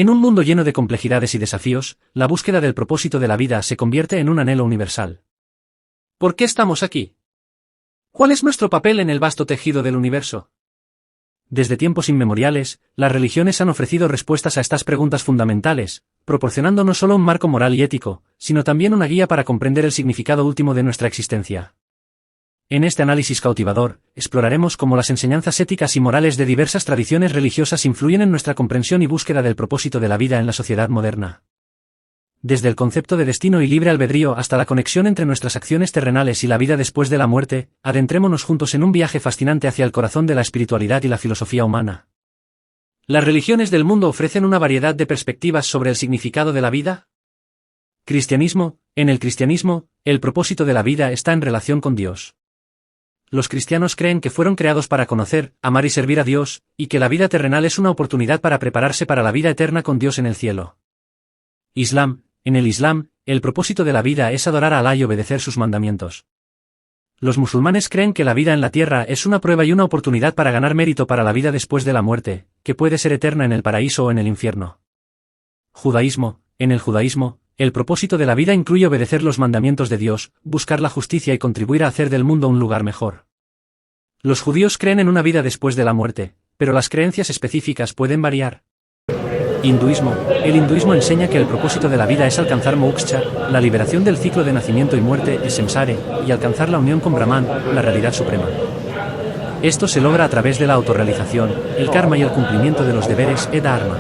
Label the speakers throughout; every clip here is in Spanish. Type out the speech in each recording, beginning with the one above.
Speaker 1: En un mundo lleno de complejidades y desafíos, la búsqueda del propósito de la vida se convierte en un anhelo universal. ¿Por qué estamos aquí? ¿Cuál es nuestro papel en el vasto tejido del universo? Desde tiempos inmemoriales, las religiones han ofrecido respuestas a estas preguntas fundamentales, proporcionando no solo un marco moral y ético, sino también una guía para comprender el significado último de nuestra existencia. En este análisis cautivador, exploraremos cómo las enseñanzas éticas y morales de diversas tradiciones religiosas influyen en nuestra comprensión y búsqueda del propósito de la vida en la sociedad moderna. Desde el concepto de destino y libre albedrío hasta la conexión entre nuestras acciones terrenales y la vida después de la muerte, adentrémonos juntos en un viaje fascinante hacia el corazón de la espiritualidad y la filosofía humana. ¿Las religiones del mundo ofrecen una variedad de perspectivas sobre el significado de la vida? Cristianismo. En el cristianismo, el propósito de la vida está en relación con Dios. Los cristianos creen que fueron creados para conocer, amar y servir a Dios, y que la vida terrenal es una oportunidad para prepararse para la vida eterna con Dios en el cielo. Islam. En el Islam, el propósito de la vida es adorar a Alá y obedecer sus mandamientos. Los musulmanes creen que la vida en la tierra es una prueba y una oportunidad para ganar mérito para la vida después de la muerte, que puede ser eterna en el paraíso o en el infierno. Judaísmo. En el judaísmo, el propósito de la vida incluye obedecer los mandamientos de Dios, buscar la justicia y contribuir a hacer del mundo un lugar mejor. Los judíos creen en una vida después de la muerte, pero las creencias específicas pueden variar. Hinduismo. El hinduismo enseña que el propósito de la vida es alcanzar moksha, la liberación del ciclo de nacimiento y muerte, el samsara, y alcanzar la unión con Brahman, la realidad suprema. Esto se logra a través de la autorrealización, el karma y el cumplimiento de los deberes, dharma.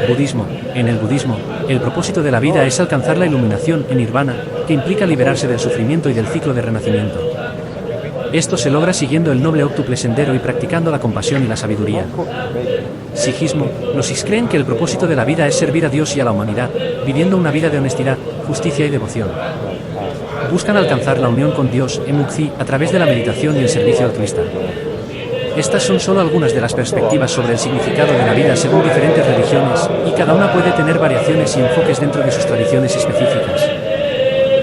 Speaker 1: Budismo. En el budismo, el propósito de la vida es alcanzar la iluminación, nirvana, que implica liberarse del sufrimiento y del ciclo de renacimiento. Esto se logra siguiendo el noble óctuple sendero y practicando la compasión y la sabiduría. Sijismo. Los Sikhs creen que el propósito de la vida es servir a Dios y a la humanidad, viviendo una vida de honestidad, justicia y devoción. Buscan alcanzar la unión con Dios, Mukti, a través de la meditación y el servicio altruista. Estas son solo algunas de las perspectivas sobre el significado de la vida según diferentes religiones, y cada una puede tener variaciones y enfoques dentro de sus tradiciones específicas.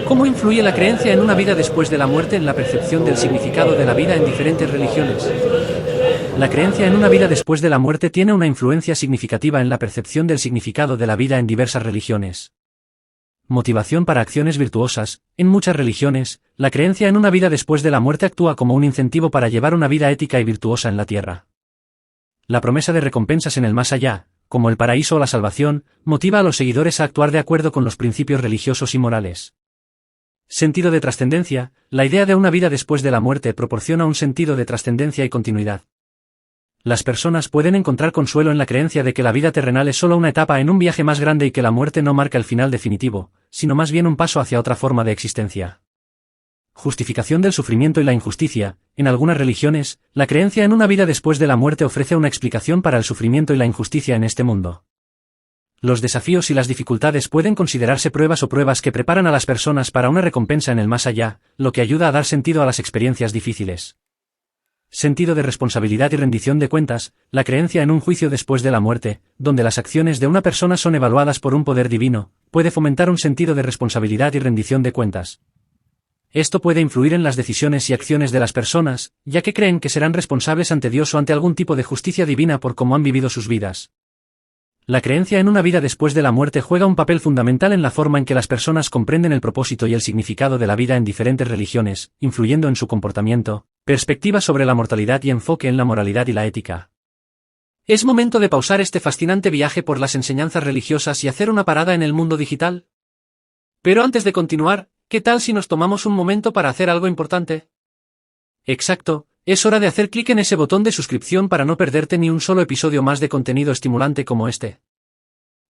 Speaker 1: ¿Cómo influye la creencia en una vida después de la muerte en la percepción del significado de la vida en diferentes religiones? La creencia en una vida después de la muerte tiene una influencia significativa en la percepción del significado de la vida en diversas religiones. Motivación para acciones virtuosas. En muchas religiones, la creencia en una vida después de la muerte actúa como un incentivo para llevar una vida ética y virtuosa en la tierra. La promesa de recompensas en el más allá, como el paraíso o la salvación, motiva a los seguidores a actuar de acuerdo con los principios religiosos y morales. Sentido de trascendencia. La idea de una vida después de la muerte proporciona un sentido de trascendencia y continuidad. Las personas pueden encontrar consuelo en la creencia de que la vida terrenal es solo una etapa en un viaje más grande y que la muerte no marca el final definitivo, sino más bien un paso hacia otra forma de existencia. Justificación del sufrimiento y la injusticia. En algunas religiones, la creencia en una vida después de la muerte ofrece una explicación para el sufrimiento y la injusticia en este mundo. Los desafíos y las dificultades pueden considerarse pruebas o pruebas que preparan a las personas para una recompensa en el más allá, lo que ayuda a dar sentido a las experiencias difíciles. Sentido de responsabilidad y rendición de cuentas. La creencia en un juicio después de la muerte, donde las acciones de una persona son evaluadas por un poder divino, puede fomentar un sentido de responsabilidad y rendición de cuentas. Esto puede influir en las decisiones y acciones de las personas, ya que creen que serán responsables ante Dios o ante algún tipo de justicia divina por cómo han vivido sus vidas. La creencia en una vida después de la muerte juega un papel fundamental en la forma en que las personas comprenden el propósito y el significado de la vida en diferentes religiones, influyendo en su comportamiento, perspectiva sobre la mortalidad y enfoque en la moralidad y la ética. ¿Es momento de pausar este fascinante viaje por las enseñanzas religiosas y hacer una parada en el mundo digital? Pero antes de continuar, ¿qué tal si nos tomamos un momento para hacer algo importante? Exacto. Es hora de hacer clic en ese botón de suscripción para no perderte ni un solo episodio más de contenido estimulante como este.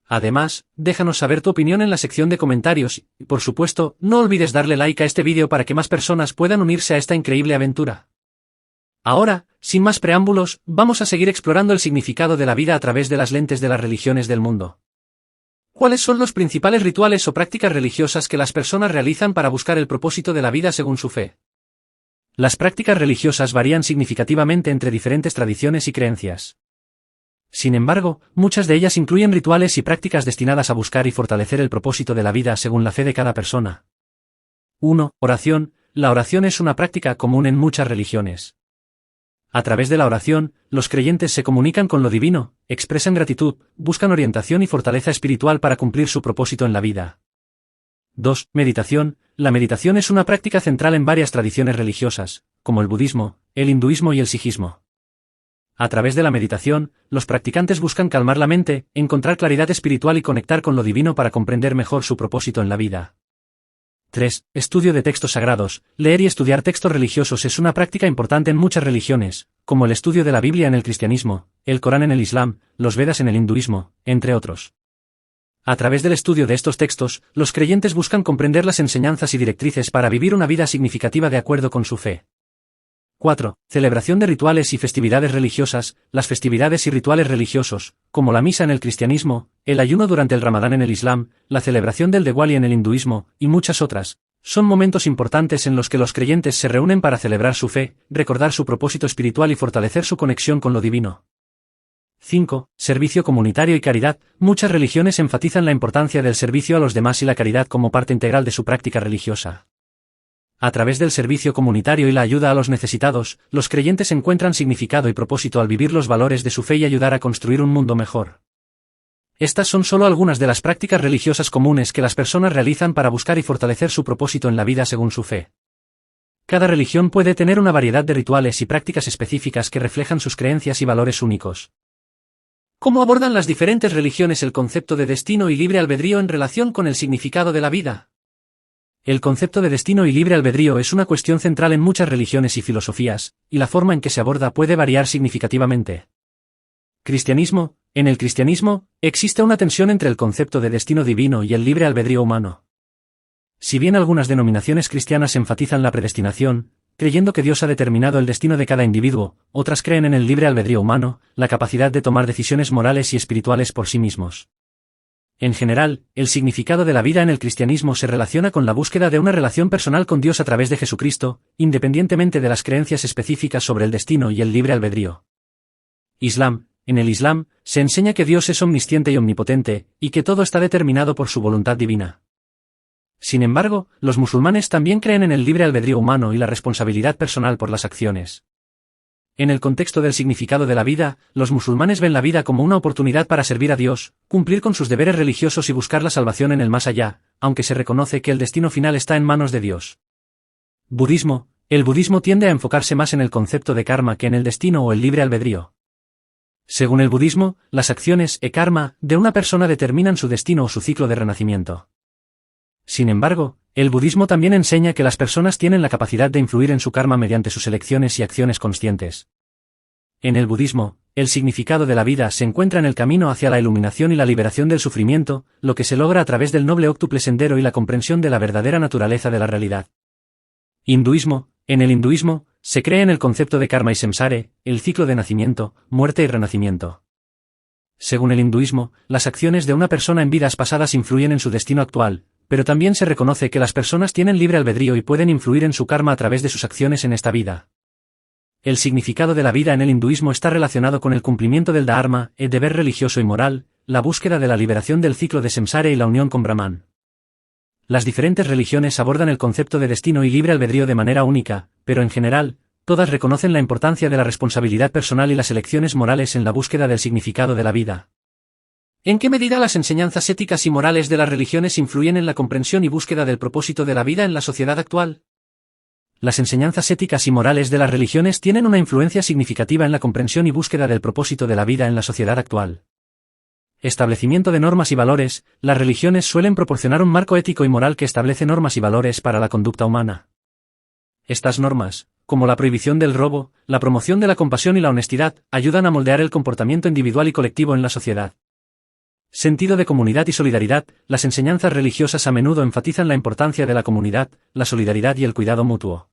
Speaker 1: Además, déjanos saber tu opinión en la sección de comentarios y, por supuesto, no olvides darle like a este vídeo para que más personas puedan unirse a esta increíble aventura. Ahora, sin más preámbulos, vamos a seguir explorando el significado de la vida a través de las lentes de las religiones del mundo. ¿Cuáles son los principales rituales o prácticas religiosas que las personas realizan para buscar el propósito de la vida según su fe? Las prácticas religiosas varían significativamente entre diferentes tradiciones y creencias. Sin embargo, muchas de ellas incluyen rituales y prácticas destinadas a buscar y fortalecer el propósito de la vida según la fe de cada persona. 1. Oración. La oración es una práctica común en muchas religiones. A través de la oración, los creyentes se comunican con lo divino, expresan gratitud, buscan orientación y fortaleza espiritual para cumplir su propósito en la vida. 2. Meditación. La meditación es una práctica central en varias tradiciones religiosas, como el budismo, el hinduismo y el sijismo. A través de la meditación, los practicantes buscan calmar la mente, encontrar claridad espiritual y conectar con lo divino para comprender mejor su propósito en la vida. 3. Estudio de textos sagrados. Leer y estudiar textos religiosos es una práctica importante en muchas religiones, como el estudio de la Biblia en el cristianismo, el Corán en el Islam, los Vedas en el hinduismo, entre otros. A través del estudio de estos textos, los creyentes buscan comprender las enseñanzas y directrices para vivir una vida significativa de acuerdo con su fe. 4. Celebración de rituales y festividades religiosas. Las festividades y rituales religiosos, como la misa en el cristianismo, el ayuno durante el Ramadán en el Islam, la celebración del Diwali en el hinduismo, y muchas otras, son momentos importantes en los que los creyentes se reúnen para celebrar su fe, recordar su propósito espiritual y fortalecer su conexión con lo divino. 5. Servicio comunitario y caridad. Muchas religiones enfatizan la importancia del servicio a los demás y la caridad como parte integral de su práctica religiosa. A través del servicio comunitario y la ayuda a los necesitados, los creyentes encuentran significado y propósito al vivir los valores de su fe y ayudar a construir un mundo mejor. Estas son solo algunas de las prácticas religiosas comunes que las personas realizan para buscar y fortalecer su propósito en la vida según su fe. Cada religión puede tener una variedad de rituales y prácticas específicas que reflejan sus creencias y valores únicos. ¿Cómo abordan las diferentes religiones el concepto de destino y libre albedrío en relación con el significado de la vida? El concepto de destino y libre albedrío es una cuestión central en muchas religiones y filosofías, y la forma en que se aborda puede variar significativamente. Cristianismo. En el cristianismo, existe una tensión entre el concepto de destino divino y el libre albedrío humano. Si bien algunas denominaciones cristianas enfatizan la predestinación, creyendo que Dios ha determinado el destino de cada individuo, otras creen en el libre albedrío humano, la capacidad de tomar decisiones morales y espirituales por sí mismos. En general, el significado de la vida en el cristianismo se relaciona con la búsqueda de una relación personal con Dios a través de Jesucristo, independientemente de las creencias específicas sobre el destino y el libre albedrío. Islam. En el Islam, se enseña que Dios es omnisciente y omnipotente, y que todo está determinado por su voluntad divina. Sin embargo, los musulmanes también creen en el libre albedrío humano y la responsabilidad personal por las acciones. En el contexto del significado de la vida, los musulmanes ven la vida como una oportunidad para servir a Dios, cumplir con sus deberes religiosos y buscar la salvación en el más allá, aunque se reconoce que el destino final está en manos de Dios. Budismo. El budismo tiende a enfocarse más en el concepto de karma que en el destino o el libre albedrío. Según el budismo, las acciones karma de una persona determinan su destino o su ciclo de renacimiento. Sin embargo, el budismo también enseña que las personas tienen la capacidad de influir en su karma mediante sus elecciones y acciones conscientes. En el budismo, el significado de la vida se encuentra en el camino hacia la iluminación y la liberación del sufrimiento, lo que se logra a través del noble óctuple sendero y la comprensión de la verdadera naturaleza de la realidad. Hinduismo. En el hinduismo, se cree en el concepto de karma y samsara, el ciclo de nacimiento, muerte y renacimiento. Según el hinduismo, las acciones de una persona en vidas pasadas influyen en su destino actual, pero también se reconoce que las personas tienen libre albedrío y pueden influir en su karma a través de sus acciones en esta vida. El significado de la vida en el hinduismo está relacionado con el cumplimiento del dharma, el deber religioso y moral, la búsqueda de la liberación del ciclo de samsara y la unión con Brahman. Las diferentes religiones abordan el concepto de destino y libre albedrío de manera única, pero en general, todas reconocen la importancia de la responsabilidad personal y las elecciones morales en la búsqueda del significado de la vida. ¿En qué medida las enseñanzas éticas y morales de las religiones influyen en la comprensión y búsqueda del propósito de la vida en la sociedad actual? Las enseñanzas éticas y morales de las religiones tienen una influencia significativa en la comprensión y búsqueda del propósito de la vida en la sociedad actual. Establecimiento de normas y valores. Las religiones suelen proporcionar un marco ético y moral que establece normas y valores para la conducta humana. Estas normas, como la prohibición del robo, la promoción de la compasión y la honestidad, ayudan a moldear el comportamiento individual y colectivo en la sociedad. Sentido de comunidad y solidaridad. Las enseñanzas religiosas a menudo enfatizan la importancia de la comunidad, la solidaridad y el cuidado mutuo.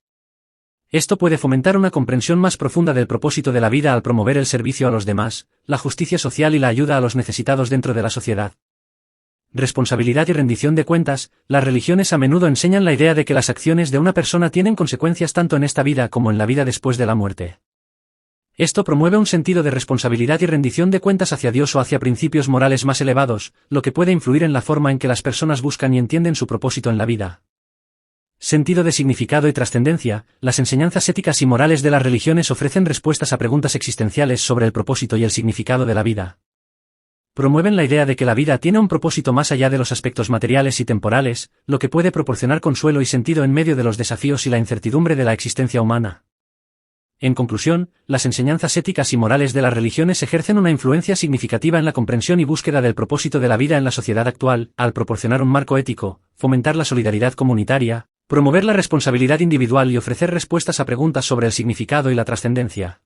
Speaker 1: Esto puede fomentar una comprensión más profunda del propósito de la vida al promover el servicio a los demás, la justicia social y la ayuda a los necesitados dentro de la sociedad. Responsabilidad y rendición de cuentas. Las religiones a menudo enseñan la idea de que las acciones de una persona tienen consecuencias tanto en esta vida como en la vida después de la muerte. Esto promueve un sentido de responsabilidad y rendición de cuentas hacia Dios o hacia principios morales más elevados, lo que puede influir en la forma en que las personas buscan y entienden su propósito en la vida. Sentido de significado y trascendencia. Las enseñanzas éticas y morales de las religiones ofrecen respuestas a preguntas existenciales sobre el propósito y el significado de la vida. Promueven la idea de que la vida tiene un propósito más allá de los aspectos materiales y temporales, lo que puede proporcionar consuelo y sentido en medio de los desafíos y la incertidumbre de la existencia humana. En conclusión, las enseñanzas éticas y morales de las religiones ejercen una influencia significativa en la comprensión y búsqueda del propósito de la vida en la sociedad actual, al proporcionar un marco ético, fomentar la solidaridad comunitaria, promover la responsabilidad individual y ofrecer respuestas a preguntas sobre el significado y la trascendencia.